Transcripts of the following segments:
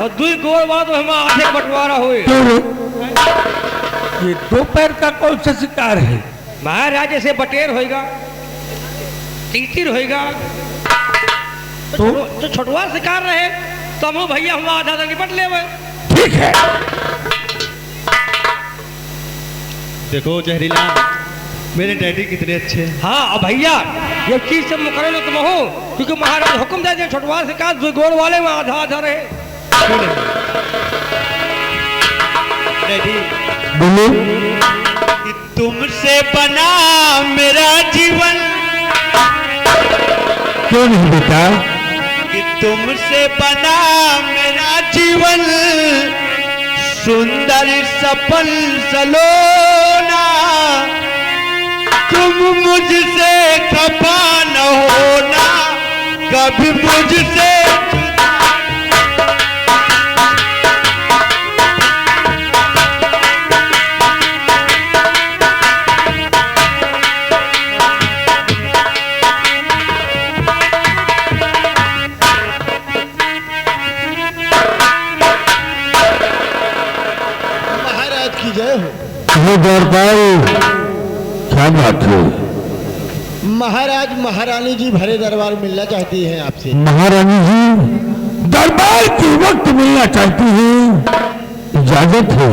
और दुई गोर बाद हम आधे बंटवारा हुए। ये दोपहर का कौन सा शिकार है? महाराज ऐसे बटेर होएगा, तीतिर होएगा, तो छोटवा शिकार रहे तो हम भैया हम आधा आधा निपट ले। ठीक है। देखो जहरीला, मेरे डैडी कितने अच्छे हैं। हाँ भैया ये चीज से मुकर्रर तुम हो, क्योंकि महाराज हुक्म दे दिया छोटवा शिकार दुई गोर वाले में आधा आधा रहे। डैडी बोलो। कि तुमसे बना मेरा जीवन, क्यों नहीं बेटा? कि तुमसे बना मेरा जीवन, सुंदर सफल सलोना, तुम मुझसे खफा न होना, कभी मुझसे दरबार। क्या बात है? महाराज महारानी जी भरे दरबार मिलना चाहती हैं आपसे। महारानी जी दरबार के वक्त मिलना चाहती हैं, इजाजत है।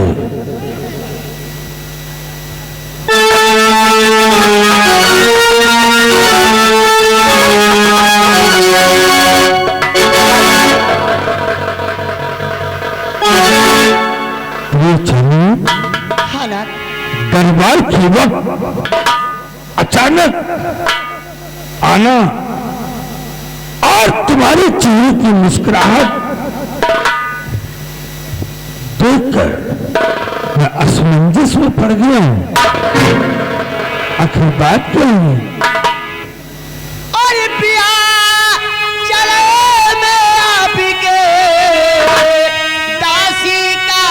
दरबार के वक्त अचानक आना और तुम्हारे चेहरे की मुस्कुराहट देखकर मैं असमंजस में पड़ गया हूं। आखिर बात क्या है? और पिया चले मैं आपके दासी का,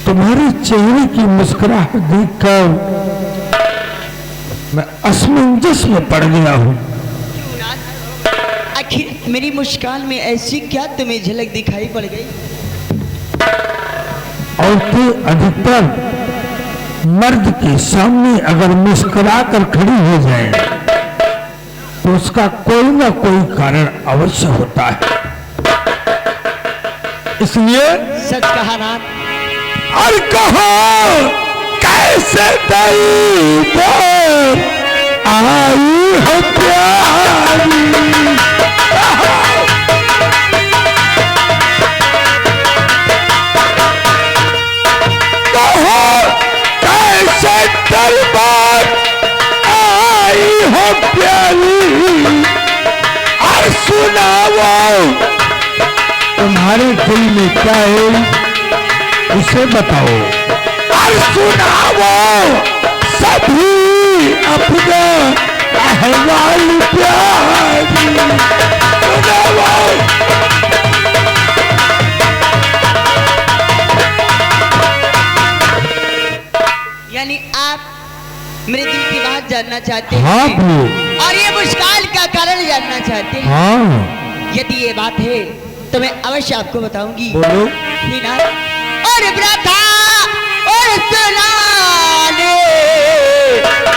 तुम्हारे चेहरे की मुस्कुराहट देखकर मैं असमंजस में पड़ गया हूं। आखिर मेरी मुस्कान में ऐसी क्या तुम्हें झलक दिखाई पड़ गई? औरतें अधिकतर मर्द के सामने अगर मुस्कुरा कर खड़ी हो जाए तो उसका कोई ना कोई कारण अवश्य होता है। इसलिए सच कहा ना। और कहो कैसे आई हो प्यारी, कहो कैसे दरबार आई हो प्यारी, और सुनाओ तुम्हारे दिल में क्या है उसे बताओ, और सुनाओ सभी खुदा अहवाल प्यारी यानी आप मेरे दिल की बात जानना चाहते हैं। हाँ प्रिय। और ये मुश्किल का कारण जानना चाहते हैं। हाँ यदि ये बात है तो मैं अवश्य आपको बताऊंगी। बोलो। और प्रथा और सुनाने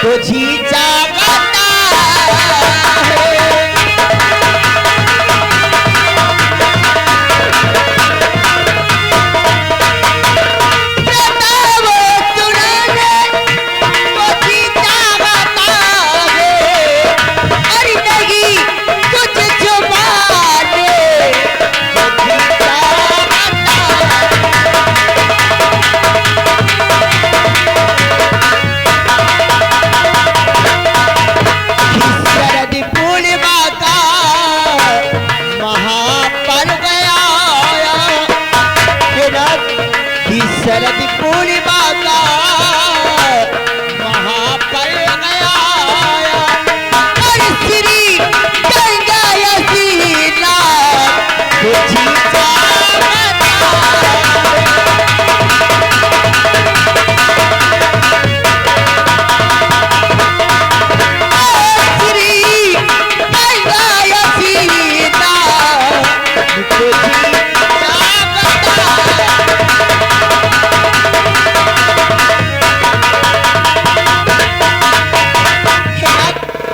तुझी जागता है। प्रथा वो सुनाने तुझी जागता है। और नहीं कुछ छुपाने तुझी जागता शरद पूर्णिमा का महापर्व गया शरद पूर्णिमा का महापर्व गया और श्री गंगा यसीना तुझी जागता श्री गंगा यसीना तुझी जागता।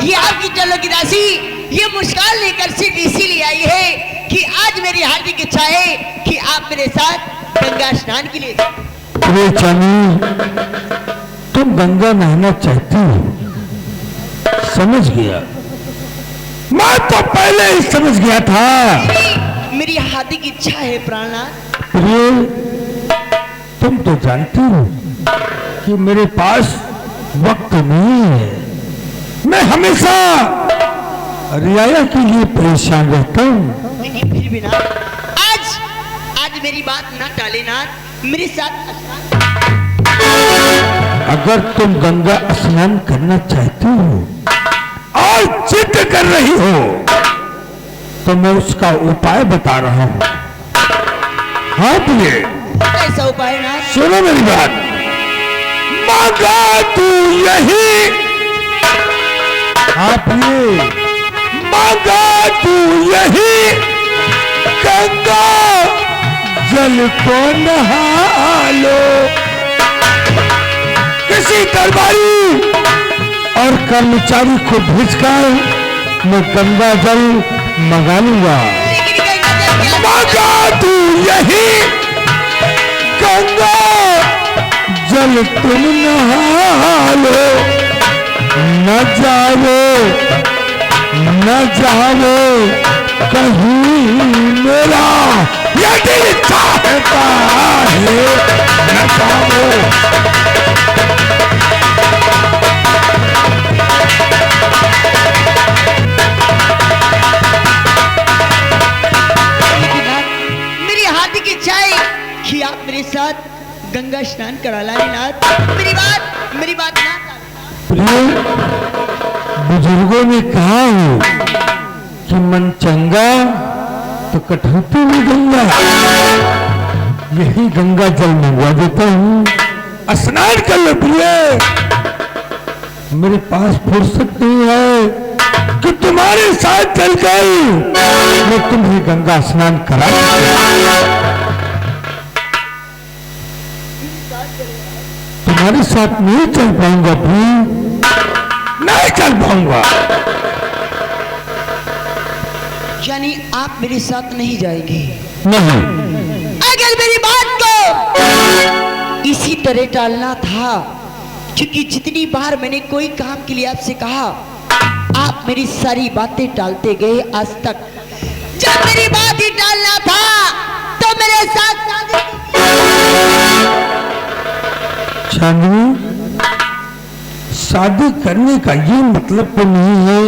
ये आपकी चलो की राशि ये मुश्किल लेकर सिर्फ इसीलिए आई है कि आज मेरी हार्दिक इच्छा है कि आप मेरे साथ गंगा स्नान के लिए जाएं। प्रिय चांदी, तुम गंगा नहाना चाहती हो, समझ गया। मैं तो पहले ही समझ गया था। मेरी हार्दिक इच्छा है प्राणनाथ। प्रिय, तुम तो जानती हो कि मेरे पास वक्त नहीं है। मैं हमेशा रियाया के लिए परेशान रहता हूँ। लेकिन फिर भी नाथ आज मेरी बात ना टाले नाथ, मेरे साथ स्नान। अगर तुम गंगा स्नान करना चाहती हो और जिद कर रही हो तो मैं उसका उपाय बता रहा हूँ। हाँ प्रिय, कैसा उपाय नाथ? सुनो मेरी बात। मांगा तू यही, हाँ प्रिय, मांगा तू यही गंगा जल को नहा लो। किसी दरबारी और कर्मचारी को भेजकर मैं गंगा जल मंगा लूंगा। लेकिन गंगा जल क्या? मांगा तू यही गंगा जल तुम नहा लो। न जाओ कहीं मेरा ये दिल चाहता है, न जाओ। मेरी हार्दिक इच्छा है कि आप मेरे साथ गंगा स्नान करा लाए नाथ। मेरी बात ना टालें। प्रिय, बुजुर्गों ने कहा है कि मन चंगा तो कठौती में गंगा। यही गंगा जल मंगवा देता हूँ, स्नान कर लो प्रिय। मेरे पास फुर्सत नहीं है कि तुम्हारे साथ चल गई मैं तुम्हें गंगा स्नान करा। तुम्हारे साथ नहीं चल पाऊंगा प्रिय, नहीं चल पाऊंगा। यानी आप मेरे साथ नहीं जाएंगे? नहीं। अगर मेरी बात को इसी तरह टालना था, क्योंकि जितनी बार मैंने कोई काम के लिए आपसे कहा आप मेरी सारी बातें टालते गए आज तक। जब मेरी बात ही टालना था तो मेरे साथ शादी चांदनी, शादी करने का ये मतलब तो नहीं है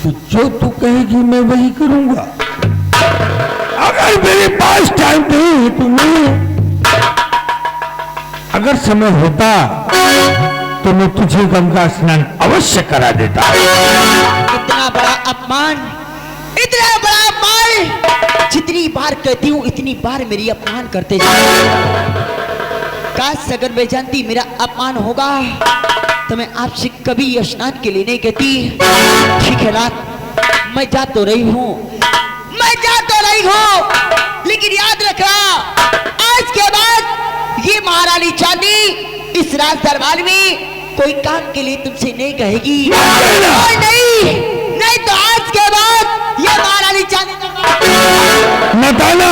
कि जो तू कहेगी मैं वही करूंगा। अगर मेरे पास टाइम नहीं है तो नहीं, अगर समय होता तो मैं तुझे गंगा स्नान अवश्य करा देता। इतना बड़ा अपमान, इतना बड़ा अपमान! जितनी बार कहती हूँ इतनी बार मेरी अपमान करते जाओ। काश अगर मैं जानती मेरा अपमान होगा तो मैं आपसे कभी स्नान के लिए नहीं कहती। ठीक है नाथ, मैं जा तो रही हूँ, मैं जा तो रही हूँ, लेकिन याद रखना आज के बाद ये महारानी चांदी इस राज दरबार में कोई काम के लिए तुमसे नहीं कहेगी। और नहीं, नहीं तो आज के बाद ये महारानी चांदी नताना,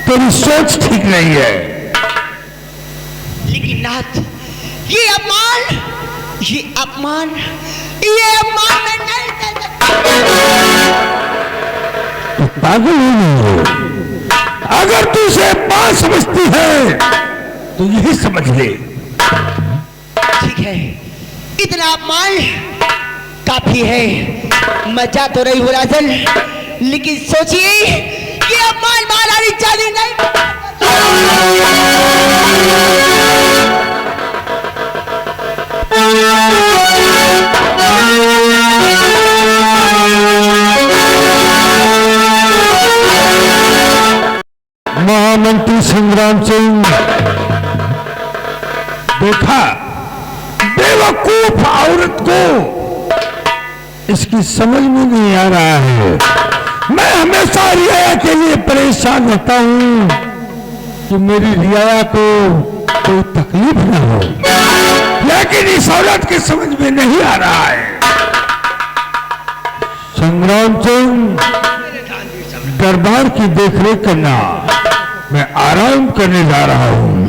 तेरी सोच ठीक नहीं है। लेकिन नाथ, ये अपमान, ये अपमान, ये अपमान मैं नहीं कर सकता। तो पागल नहीं हो। अगर तू उसे पास समझती है तो यही समझ ले। ठीक है, इतना अपमान काफी है। मैं जा तो रही हूँ राजन, लेकिन सोचिए ये अपमान महारानी चांदी नहीं। महामंत्री संग्राम सिंह, देखा बेवकूफ औरत को इसकी समझ में नहीं आ रहा है। मैं हमेशा रियाया के लिए परेशान होता हूँ कि मेरी रियाया को कोई तकलीफ न हो, लेकिन इस औरत की समझ में नहीं आ रहा है। संग्राम सिंह, दरबार की देखरेख करना, मैं आराम करने जा रहा हूँ।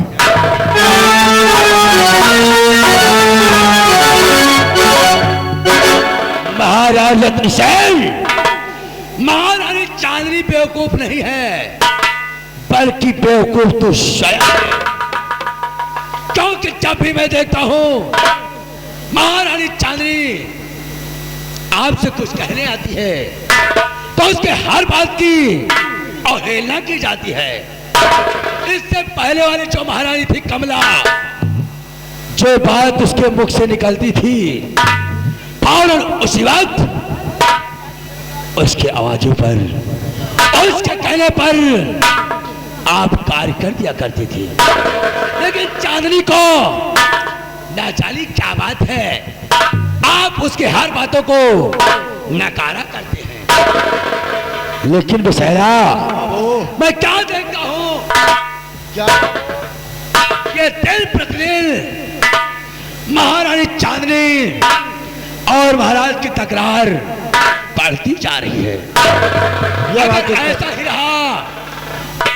महाराज रत्नसेन, महारानी चांदनी बेवकूफ नहीं है, बल्कि बेवकूफ तो शायद है। क्योंकि जब भी मैं देखता हूं महारानी चांदनी आपसे कुछ कहने आती है तो उसके हर बात की अवहेलना की जाती है। इससे पहले वाली जो महारानी थी कमला, जो बात उसके मुख से निकलती थी फौरन उसी वक्त उसके आवाजों पर, उसके कहने पर आप कार्य कर दिया करती थी। लेकिन चांदनी को ना जानी क्या बात है, आप उसके हर बातों को नकारा करते हैं। लेकिन विषैरा, मैं क्या देखता हूं, क्या ये दिन प्रतिदिन महारानी चांदनी और महाराज की तकरार बढ़ती जा रही है। अगर ऐसा ही रहा,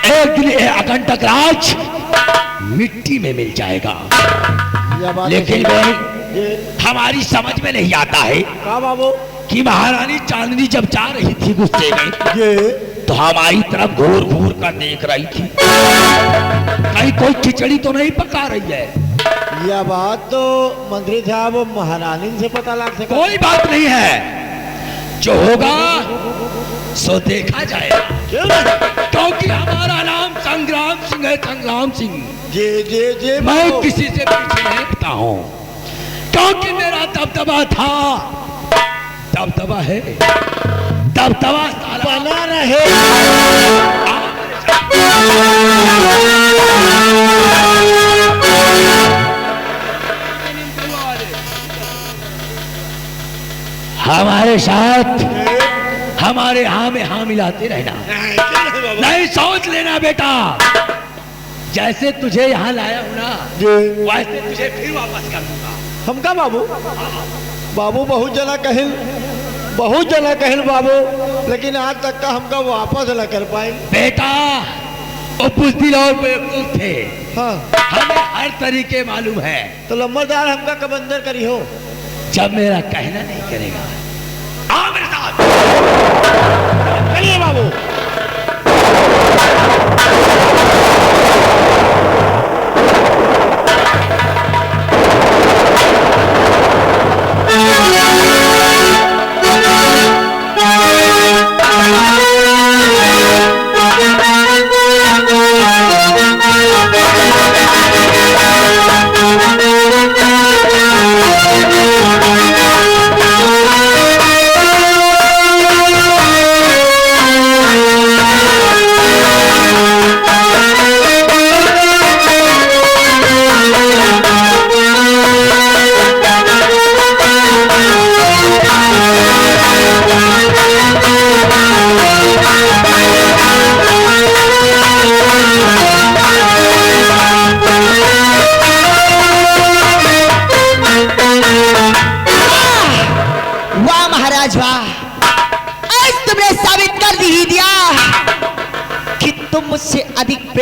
एक दिन ये अकंटक राज मिट्टी में मिल जाएगा। लेकिन हमारी समझ में नहीं आता है बाबू कि महारानी चांदनी जब जा रही थी गुस्से में तो हमारी तरफ घूर घूर कर देख रही थी, कहीं कोई खिचड़ी तो नहीं पका रही है। यह बात तो मंत्री साहब महारानी से पता लग सका। कोई बात नहीं है, जो होगा सो देखा जाएगा। क्योंकि हमारा नाम संग्राम सिंह है, संग्राम सिंह। जे जे जे मैं किसी से पीछे नहीं हटता हूँ, क्योंकि मेरा दबदबा था, दबदबा है, दबदबा बना रहे। हमारे साथ हमारे हाँ में हाँ मिलाते रहना, नहीं सोच लेना बेटा। जैसे तुझे यहाँ लाया हूँ ना, वैसे तुझे फिर वापस कर दूंगा। हमका बाबू, बाबू बहुत जना कहल बाबू, लेकिन आज तक का हमका वापस न कर पाए। बेटा वो बुज़दिल और बेवकूफ थे, हाँ, हमें हर तरीके मालूम है। तो लंबरदार हमका कब अंदर करी हो? जब मेरा कहना नहीं करेगा, आओ मेरे साथ। चलिए बाबू।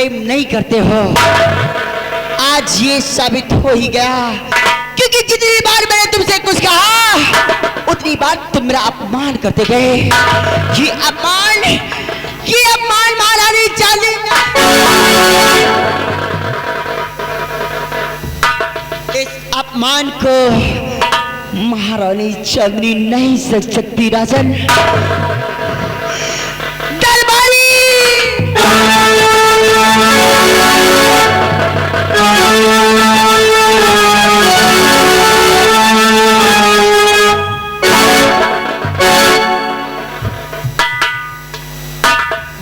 प्रेम नहीं करते हो। आज ये साबित हो ही गया, क्योंकि जितनी बार मैंने तुमसे कुछ कहा उतनी बार तुम मेरा अपमान करते गए। ये अपमान महारानी चांदनी इस अपमान को महारानी चांदनी नहीं सह सकती। राजन दरबारी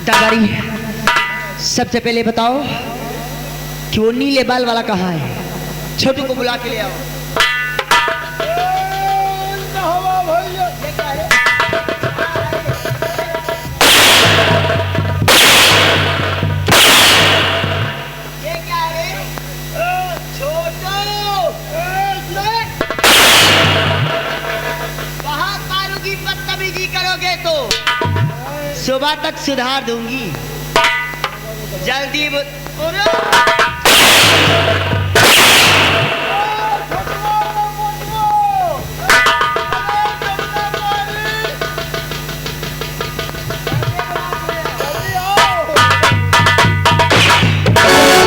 दरबारी, सबसे पहले बताओ कि वो नीले बाल वाला कहाँ है? छोटू को बुला के ले आओ। करोगे तो सुबह तक सुधार दूंगी। जल्दी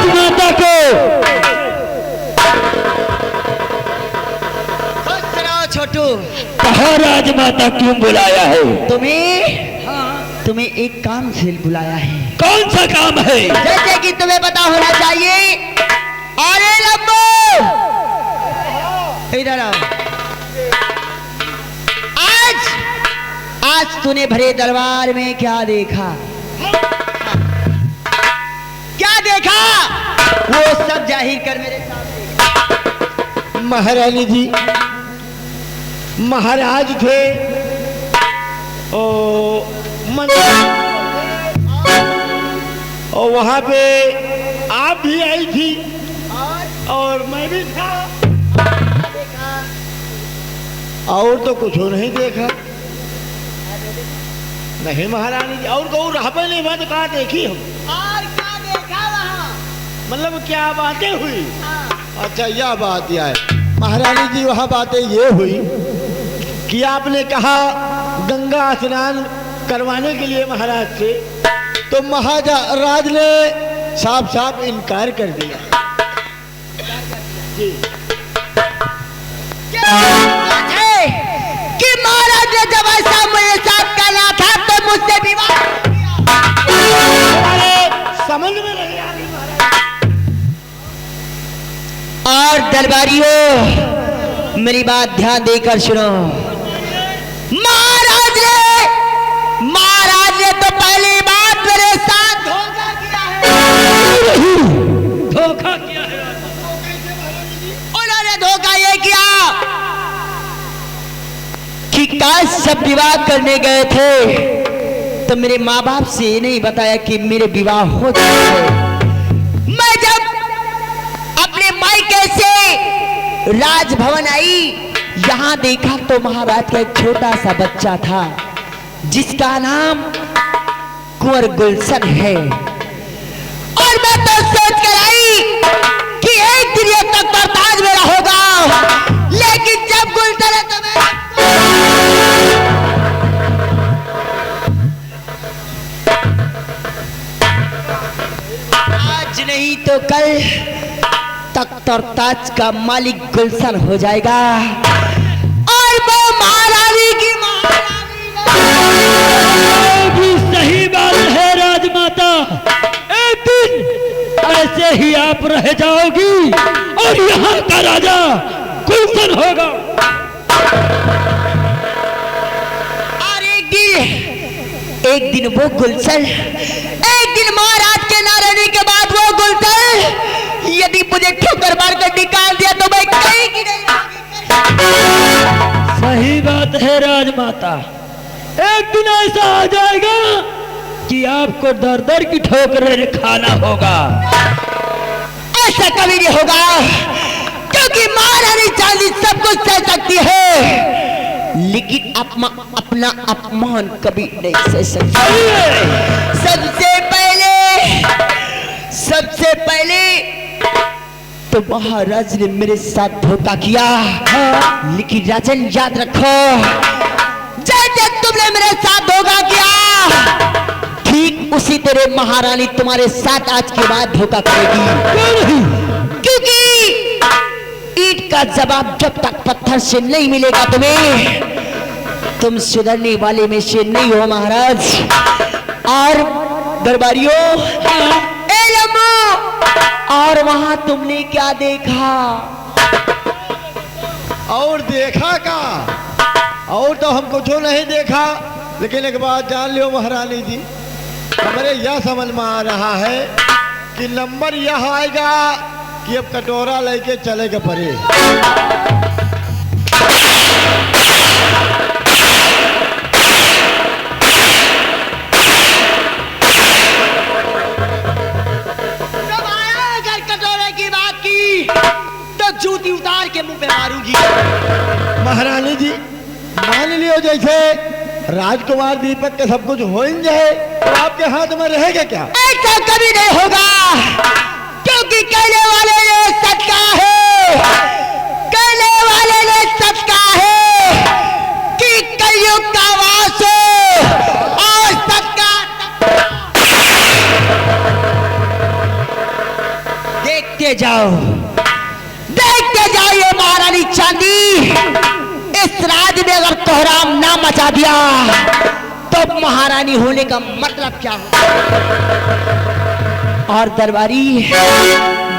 माता को छोटू, कहा राजमाता क्यों बुलाया है? तुम्हें एक काम से बुलाया है। कौन सा काम है? जैसे कि तुम्हें पता होना चाहिए। अरे लंबो, इधर आओ। आज तूने भरे दरबार में क्या देखा? क्या देखा वो सब जाहिर कर मेरे सामने। महारानी जी, महाराज थे और वहाँ पे आप भी आई थी और मैं भी था, और तो कुछ नहीं देखा। नहीं महारानी जी, और तो रहा नहीं, मैं तो कहाँ देखी हूँ। और क्या देखा वहाँ? मतलब क्या बातें हुई? अच्छा, यह बात यह है महारानी जी, वहाँ बातें ये हुई कि आपने कहा गंगा स्नान करवाने के लिए महाराज से, तो महाराज ने साफ साफ इनकार कर दिया। जी। कि महाराज ने जब ऐसा मेरे साथ करना था तो मुझसे विवाह समझ में नहीं आ रही महाराज। और दरबारियों, मेरी बात ध्यान देकर सुनो। महाराज ने तो पहली बात मेरे साथ धोखा किया है। धोखा किया है? उन्होंने धोखा ये किया कि काश जब विवाह करने गए थे तो मेरे माँ बाप से ये नहीं बताया कि मेरे विवाह हो चुका है। मैं जब अपने मायके से राजभवन आई, यहाँ देखा तो महाराज का एक छोटा सा बच्चा था जिसका नाम कुंवर गुलशन है। और मैं तो सोच कर आई कि एक दिन ये तक ताज मेरा होगा, लेकिन जब गुलशन है तो मैं आज नहीं तो कल तख्त और ताज का मालिक गुलशन हो जाएगा और वो महारानी की सही बात है राजमाता। एक दिन ऐसे ही आप रह जाओगी और यहाँ का राजा गुलशन होगा। और एक दिन वो गुलशन, एक दिन महाराज के ना रहने के बाद वो गुलशन यदि मुझे ठोकर मार कर निकाल दिया तो मैं कहीं की नहीं। सही बात है राजमाता। एक दिन ऐसा आ जाएगा कि आपको दर दर की ठोकरें खाना होगा। ऐसा कभी नहीं होगा, क्योंकि महारानी चांदनी सब कुछ सह सकती है, लेकिन अपना अपमान कभी नहीं सह सकती। सबसे पहले तो महाराज ने मेरे साथ धोखा किया, लेकिन राजन याद रखो, जैसे तुमने मेरे साथ धोखा किया, ठीक उसी तरह महारानी तुम्हारे साथ आज के बाद धोखा करेगी। क्योंकि ईंट का जवाब जब तक पत्थर से नहीं मिलेगा तुम्हें, तुम सुधरने वाले में से नहीं हो महाराज। और दरबारियों, और वहां तुमने क्या देखा? और देखा का? और तो हम कुछ नहीं देखा, लेकिन एक बात जान लियो महारानी जी, हमारे यह समझ में आ रहा है कि नंबर यह आएगा कि अब कटोरा लेके चलेगा परे। जूती उतार के मुंह पे मारूंगी। महारानी जी, मान लियो जैसे राजकुमार दीपक के सब कुछ हो ही जाए तो आपके हाथ में रहेगा क्या? ऐसा कभी नहीं होगा, क्योंकि कहने वाले ने सच कहा है, कहने वाले ने सच कहा है कि कलयुग का वास हो और सबका। देखते जाओ, ये महारानी चांदी इस राज में अगर कोहराम ना मचा दिया तो महारानी होने का मतलब क्या हो? और दरबारी,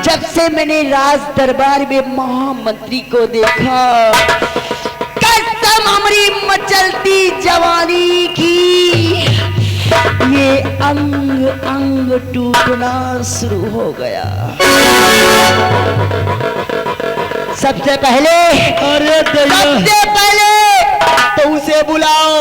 जब से मैंने राज दरबार में महामंत्री को देखा, कसम हमारी मचलती जवानी की, ये अंग अंग टूटना शुरू हो गया। सबसे पहले तो उसे बुलाओ।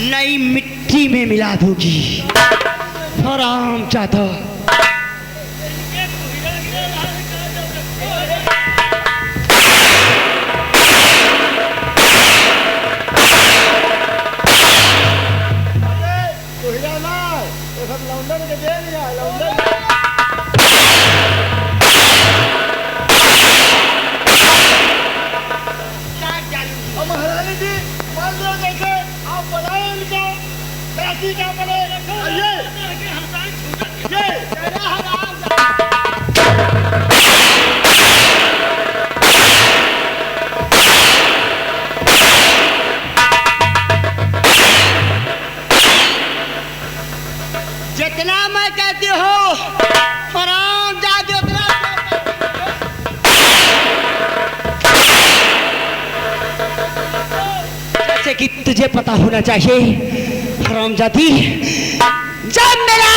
नई मिट्टी में मिला दूंगी। हराम जादा, महारानी जी, मान लो जैसे आप बनाए इनका पैसी का बने ये जितना मैं कहती हूँ हराम जादे उतना जैसे कि तुझे पता होना चाहिए हरामजादी, जब मेरा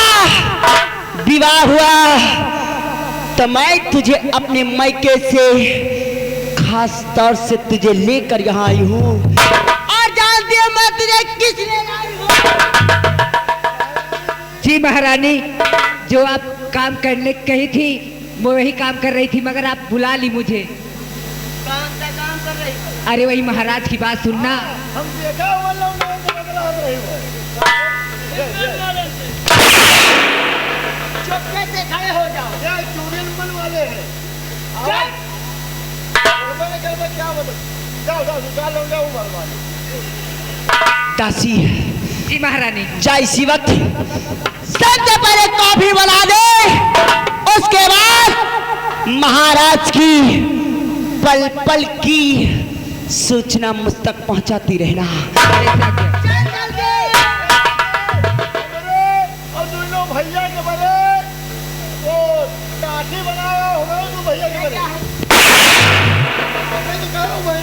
विवाह हुआ तो मैं तुझे अपने मायके से खास तौर से तुझे लेकर यहाँ आई हूँ, और जानती है मैं तुझे किस लिए लाई हूँ? जी महारानी, जो आप काम करने कही थी वो वही काम कर रही थी, मगर आप बुला ली मुझे। कौन सा काम कर रही हो? अरे वही महाराज की बात सुनना। हम देखा हुआ लोग रही हो। चुपके से खड़े हो जाओ। ये चूड़ीमल वाले हैं। क्या बोलो? जाओ जाओ निकाल लो, जाओ वाले। दासी जी महारानी, जा इसी वक्त सबसे पहले कॉफी बना दे, उसके बाद महाराज की पल पल की सूचना मुझ तक पहुंचाती रहना। और दोनों भैया के बड़े वो काठी बनाया होगा तो भैया के बड़े मैं तो कह रहा हूँ भाई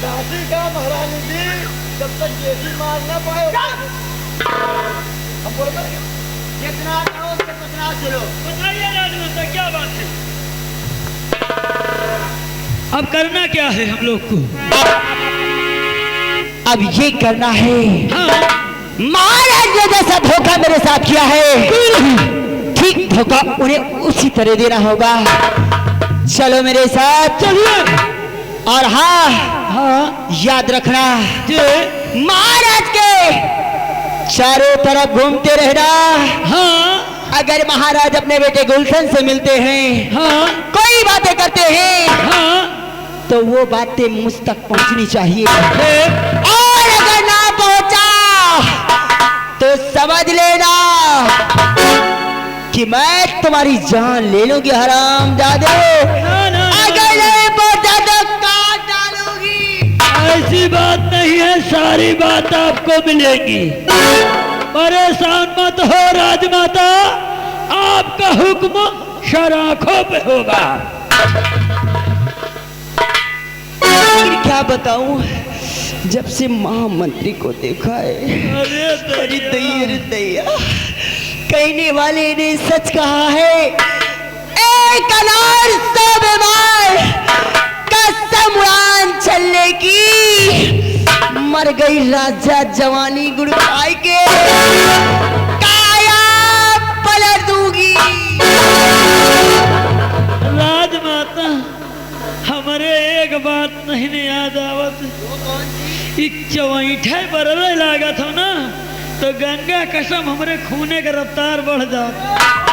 काफी महारानी जी जब तक ये मार ना पाए हम बोल जितना करो उससे कितना चलो बताइए राजमाता क्या बात है। अब करना क्या है हम लोग को? अब ये करना है, हाँ। महाराज ने जैसा धोखा मेरे साथ किया है ठीक धोखा उन्हें उसी तरह देना होगा। चलो मेरे साथ चलिए। और हाँ याद रखना महाराज के चारों तरफ घूमते रहना। हाँ अगर महाराज अपने बेटे गुलशन से मिलते हैं, हाँ कोई बातें करते हैं, हाँ तो वो बातें मुझ तक पहुंचनी चाहिए। और अगर ना पहुंचा तो समझ लेना कि मैं तुम्हारी जान ले लूंगी हरामजादे। अगर नहीं पहुंचा तो काट डालूंगी। ऐसी बात नहीं है, सारी बात आपको मिलेगी। परेशान मत हो राजमाता, आपका हुक्म शराखों पे होगा। क्या बताऊं, जब से महामंत्री को देखा है अरे दैया कहने वाले ने सच कहा है। एक अनार सौ बीमार कसम उड़ान चलने की, मर गई राजा जवानी गुड़ खाई के काया पलट दूंगी। राजमाता हमारे एक बात नहीं याद आवत, चवैठे बरवे लागत हो ना तो गंगा कसम हमरे खूने का रफ्तार बढ़ जाता।